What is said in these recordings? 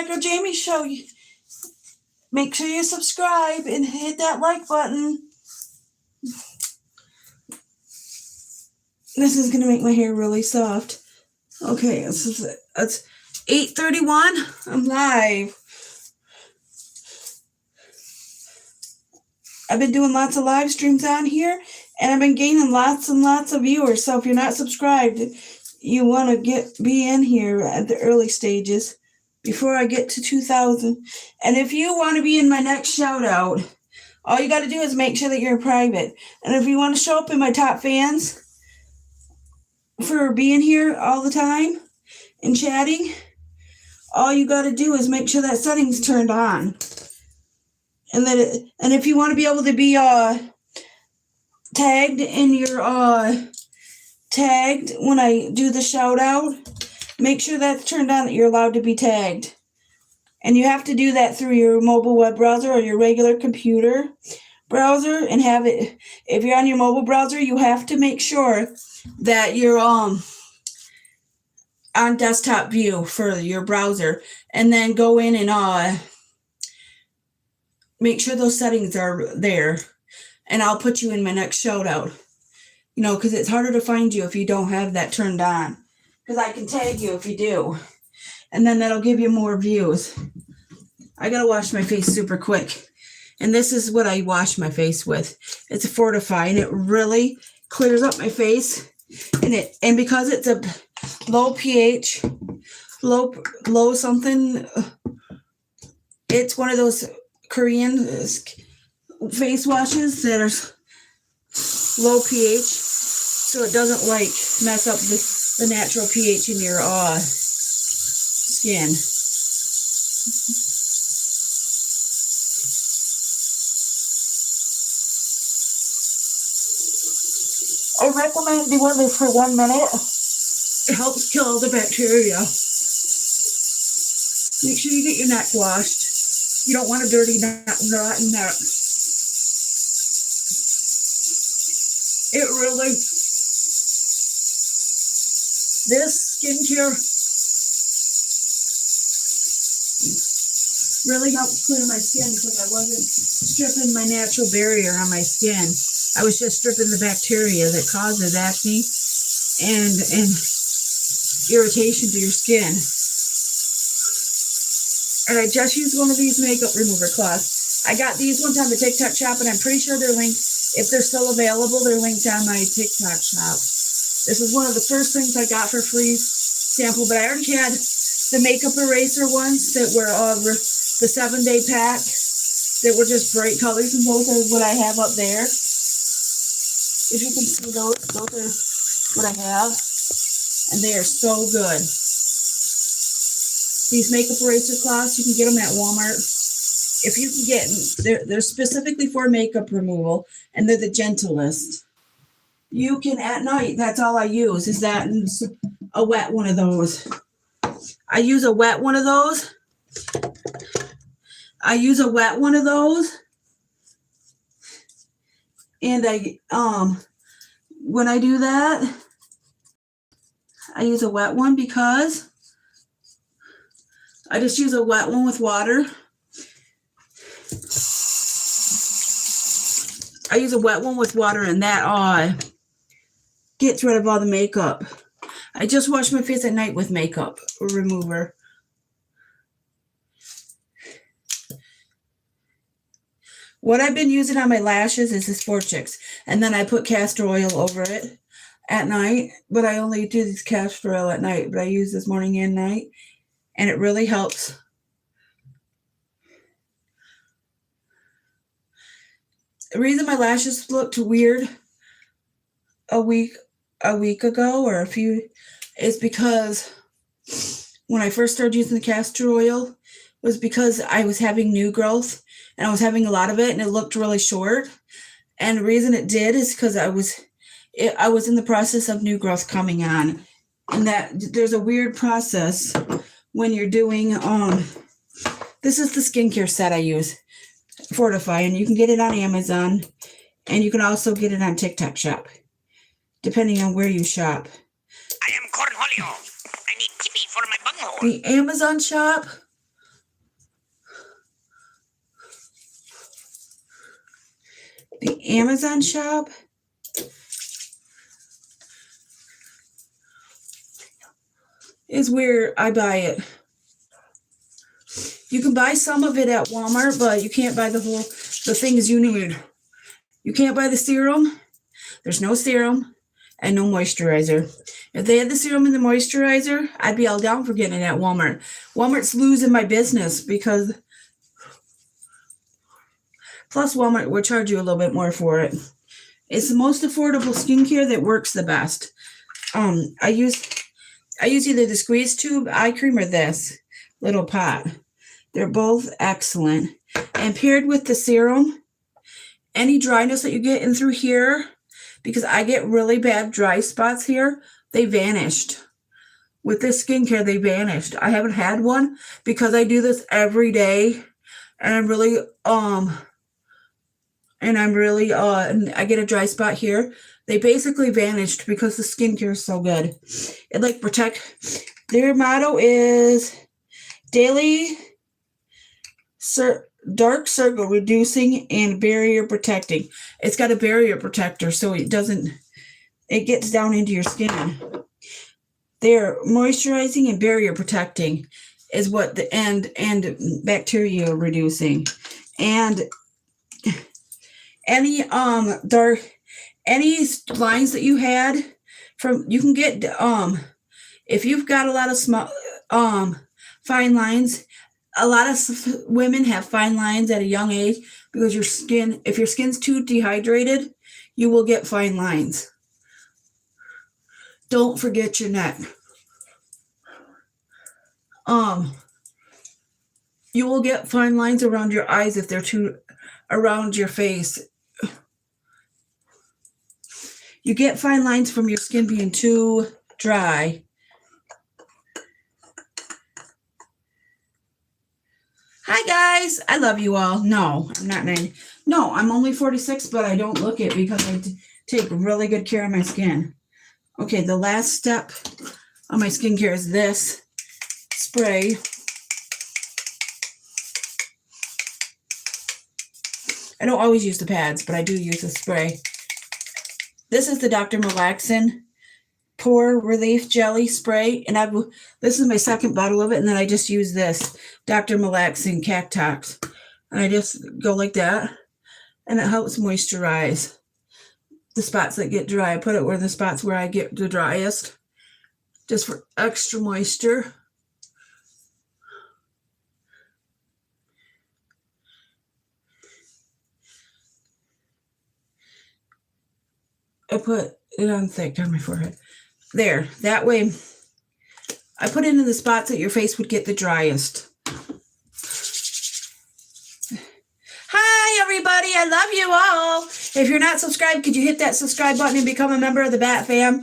Batgirljamie Show. Make sure you subscribe and hit that like button. This is going to make my hair really soft. Okay, it's 8:31. I'm live. I've been doing lots of live streams on here, and I've been gaining lots and lots of viewers. So if you're not subscribed, you want to be in here at the early stages before I get to 2,000. And if you want to be in my next shout out, all you got to do is make sure that you're private. And if you want to show up in my top fans for being here all the time and chatting, all you got to do is make sure that setting's turned on. And if you want to be able to be tagged in your tagged when I do the shout out, make sure that's turned on, that you're allowed to be tagged. And you have to do that through your mobile web browser or your regular computer browser, and have it. If you're on your mobile browser, you have to make sure that you're on desktop view for your browser, and then go in and make sure those settings are there, and I'll put you in my next shout out. You know, because it's harder to find you if you don't have that turned on. Because I can tag you if you do. And then that'll give you more views. I got to wash my face super quick. And this is what I wash my face with. It's a Fortify, and it really clears up my face. And because it's a low pH, low something, it's one of those Korean face washes that are low pH, so it doesn't mess up the natural pH in your skin. I recommend doing this for 1 minute. It helps kill all the bacteria. Make sure you get your neck washed. You don't want a dirty, rotten neck. It really, this skincare really helps clear my skin, because I wasn't stripping my natural barrier on my skin. I was just stripping the bacteria that causes acne and irritation to your skin. And I just used one of these makeup remover cloths. I got these ones on the TikTok shop, and I'm pretty sure they're linked. If they're still available, they're linked on my TikTok shop. This is one of the first things I got for free sample, but I already had the makeup eraser ones that were the 7-day pack that were just bright colors, and those are what I have up there. If you can see those are what I have, and they are so good. These makeup eraser cloths, you can get them at Walmart. If you can get them, they're specifically for makeup removal, and they're the gentlest. You can, at night, that's all I use, is that a wet one of those. I use a wet one of those. And when I do that, I use a wet one because I just use a wet one with water. I use a wet one with water, and that gets rid of all the makeup. I just wash my face at night with makeup remover. What I've been using on my lashes is this Fortix, and then I put castor oil over it at night, but I only do this castor oil at night, but I use this morning and night, and it really helps. The reason my lashes looked weird a week ago or a few is because when I first started using the castor oil was because I was having new growth, and I was having a lot of it, and it looked really short. And the reason it did is because I was in the process of new growth coming on, and that there's a weird process when you're doing this is the skincare set I use, Fortify, and you can get it on Amazon, and you can also get it on TikTok shop, depending on where you shop. I am Cornholio. I need tippy for my bunghole. The Amazon shop The Amazon shop is where I buy it. You can buy some of it at Walmart, but you can't buy the things you need. You can't buy the serum. There's no serum and no moisturizer. If they had the serum and the moisturizer, I'd be all down for getting it at Walmart. Walmart's losing my business because plus Walmart will charge you a little bit more for it. It's the most affordable skincare that works the best. I use either the squeeze tube eye cream or this little pot. They're both excellent. And paired with the serum, any dryness that you get in through here, because I get really bad dry spots here, they vanished. With this skincare, they vanished. I haven't had one because I do this every day, and I'm really I get a dry spot here. They basically vanished because the skincare is so good. It like their motto is daily dark circle reducing and barrier protecting. It's got a barrier protector so it gets down into your skin. They're moisturizing and barrier protecting is what and bacteria reducing. And any any lines that you had you can get if you've got a lot of small fine lines. A lot of women have fine lines at a young age because if your skin's too dehydrated, you will get fine lines. Don't forget your neck. You will get fine lines around your eyes if they're too around your face. You get fine lines from your skin being too dry. Hi guys, I love you all. No, I'm not 90. No, I'm only 46, but I don't look it because I take really good care of my skin. Okay, the last step on my skincare is this spray. I don't always use the pads, but I do use the spray. This is the Dr. Malaxin Pore Relief Jelly Spray, and this is my second bottle of it, and then I just use this Dr. Malaxin Cactox, and I just go like that, and it helps moisturize the spots that get dry. I put it where the spots where I get the driest, just for extra moisture. I put it on thick on my forehead. There, that way I put it in the spots that your face would get the driest. Hi, everybody. I love you all. If you're not subscribed, could you hit that subscribe button and become a member of the Bat Fam?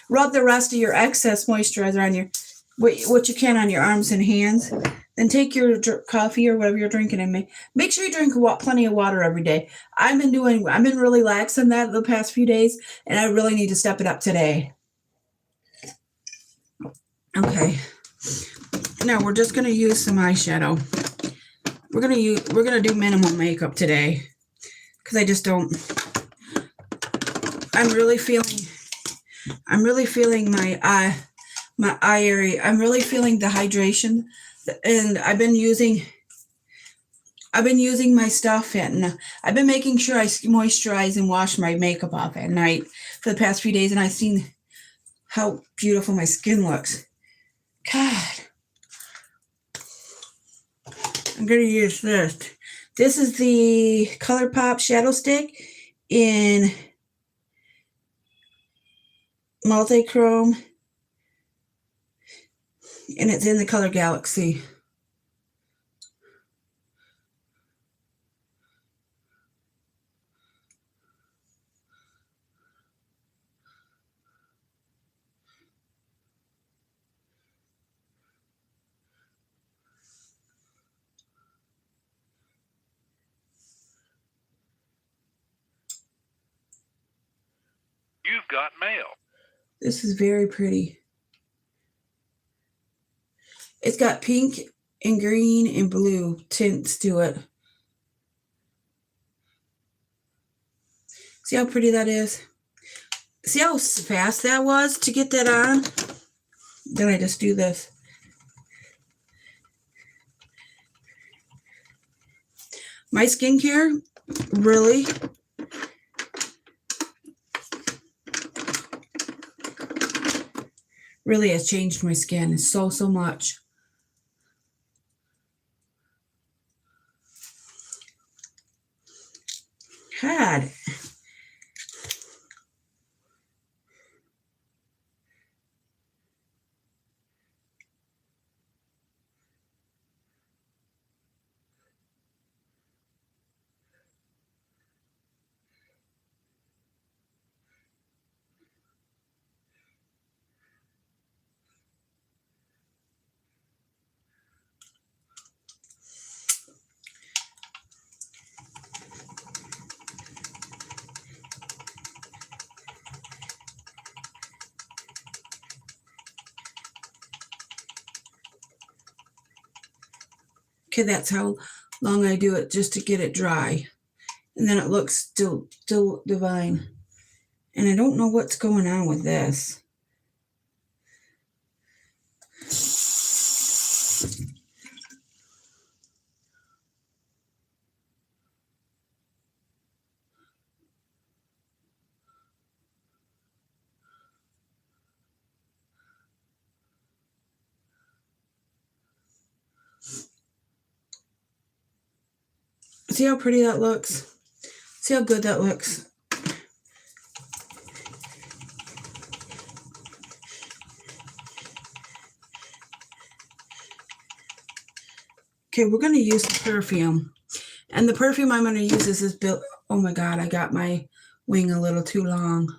Rub the rest of your excess moisturizer on what you can on your arms and hands. Then take your coffee or whatever you're drinking and make sure you drink plenty of water every day. I've been really lax on that the past few days, and I really need to step it up today. Okay. Now we're just going to use some eyeshadow. We're going to do minimal makeup today because I just don't. I'm really feeling my eye area. I'm really feeling the hydration. And I've been using my stuff, and I've been making sure I moisturize and wash my makeup off at night for the past few days, and I've seen how beautiful my skin looks. God. I'm going to use this. This is the ColourPop Shadow Stick in multi-chrome, and it's in the color Galaxy. You've got mail. This is very pretty. It's got pink and green and blue tints to it. See how pretty that is? See how fast that was to get that on? Then I just do this. My skincare really has changed my skin so much. God. Okay, that's how long I do it just to get it dry. And then it looks still divine. And I don't know what's going on with this. See how pretty that looks? See how good that looks? Okay, we're going to use the perfume. And the perfume I'm going to use is this oh my God, I got my wing a little too long.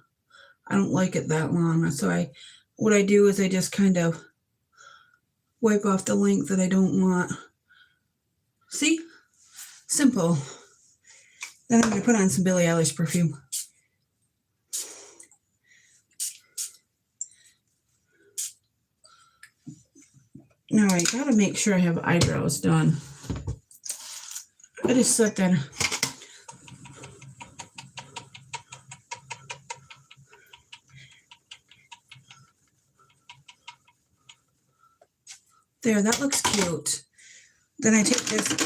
I don't like it that long. So what I do is I just kind of wipe off the length that I don't want. See? Simple. Then I'm going to put on some Billie Eilish perfume. Now I got to make sure I have eyebrows done. I just set that. There, that looks cute. Then I take this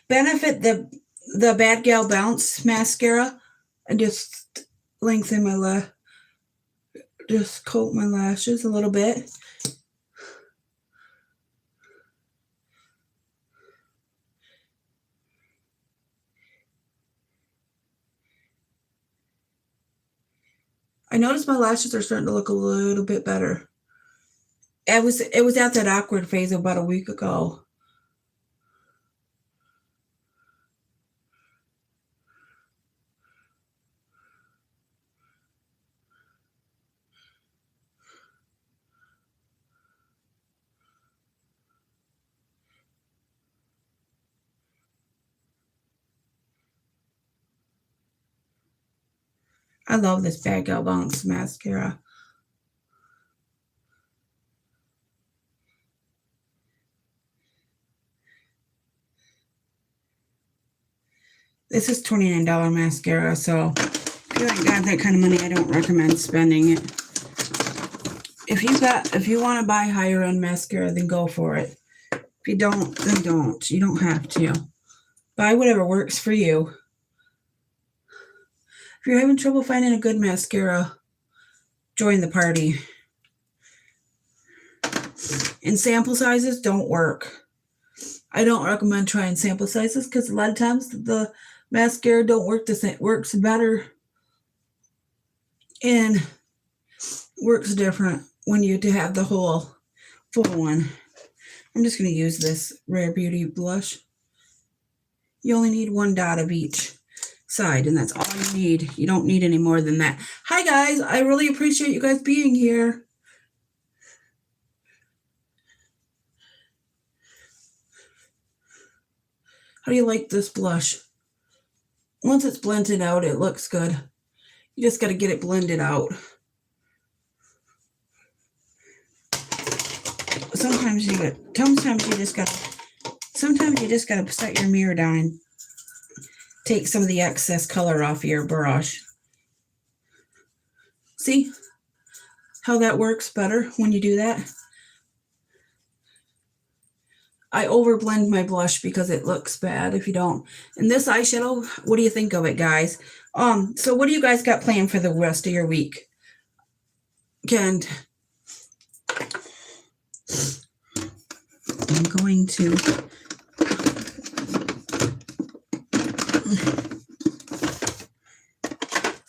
Benefit the Bad Gal Bounce mascara and just lengthen my just coat my lashes a little bit. I noticed my lashes are starting to look a little bit better. It was at that awkward phase about a week ago. I love this Bad Gal Bounce mascara. This is $29 mascara, so if you ain't got that kind of money, I don't recommend spending it. If you want to buy higher end mascara, then go for it. If you don't, then don't. You don't have to. Buy whatever works for you. If you're having trouble finding a good mascara, join the party. And sample sizes don't work. I don't recommend trying sample sizes because a lot of times the mascara don't work the same. Works better and works different when you have the whole full one. I'm just going to use this Rare Beauty blush. You only need 1 dot of each side, and that's all you need. You don't need any more than that. Hi guys, I really appreciate you guys being here. How do you like this blush? Once it's blended out, it looks good. You just got to get it blended out. Sometimes you just got to set your mirror down and take some of the excess color off your brush. See how that works better when you do that? I overblend my blush because it looks bad if you don't. And this eyeshadow, what do you think of it, guys? So what do you guys got planned for the rest of your week? And I'm going to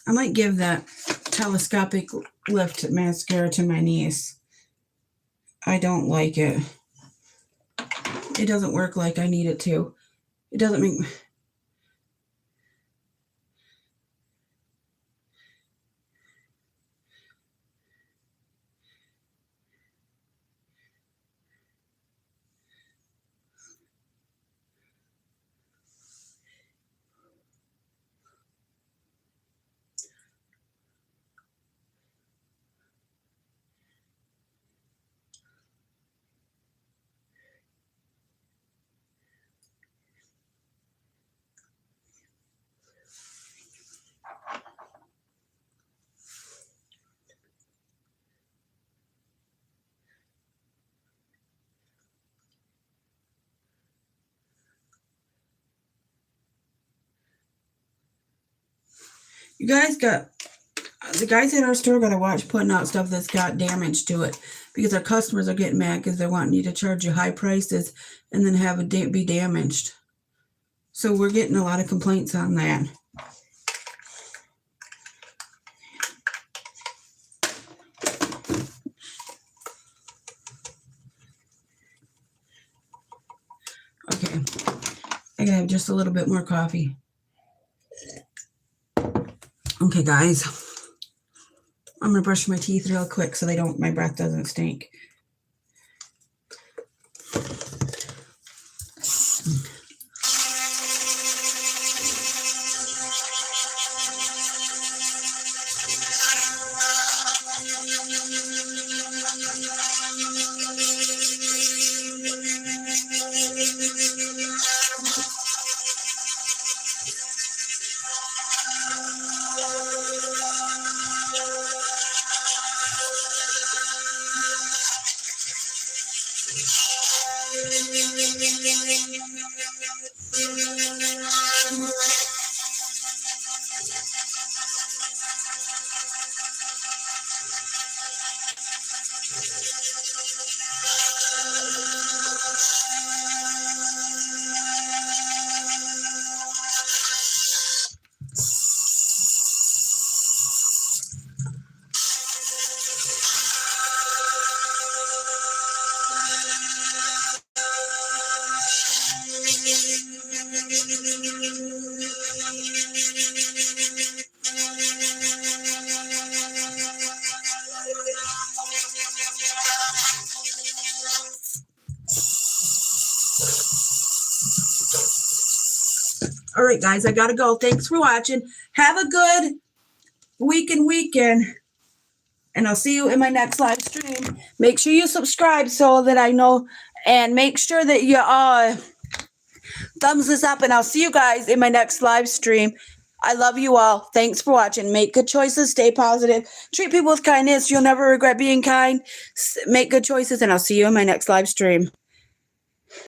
I might give that telescopic lift mascara to my niece. I don't like it. It doesn't work like I need it to. It doesn't make... You guys got... The guys at our store got to watch putting out stuff that's got damage to it, because our customers are getting mad because they're wanting you to charge you high prices and then have it be damaged. So we're getting a lot of complaints on that. Okay, I gotta have just a little bit more coffee. Okay, guys, I'm gonna brush my teeth real quick so my breath doesn't stink. All right, guys, I gotta go. Thanks for watching. Have a good weekend. And I'll see you in my next live stream. Make sure you subscribe so that I know. And make sure that you thumbs this up. And I'll see you guys in my next live stream. I love you all. Thanks for watching. Make good choices. Stay positive. Treat people with kindness. You'll never regret being kind. Make good choices. And I'll see you in my next live stream.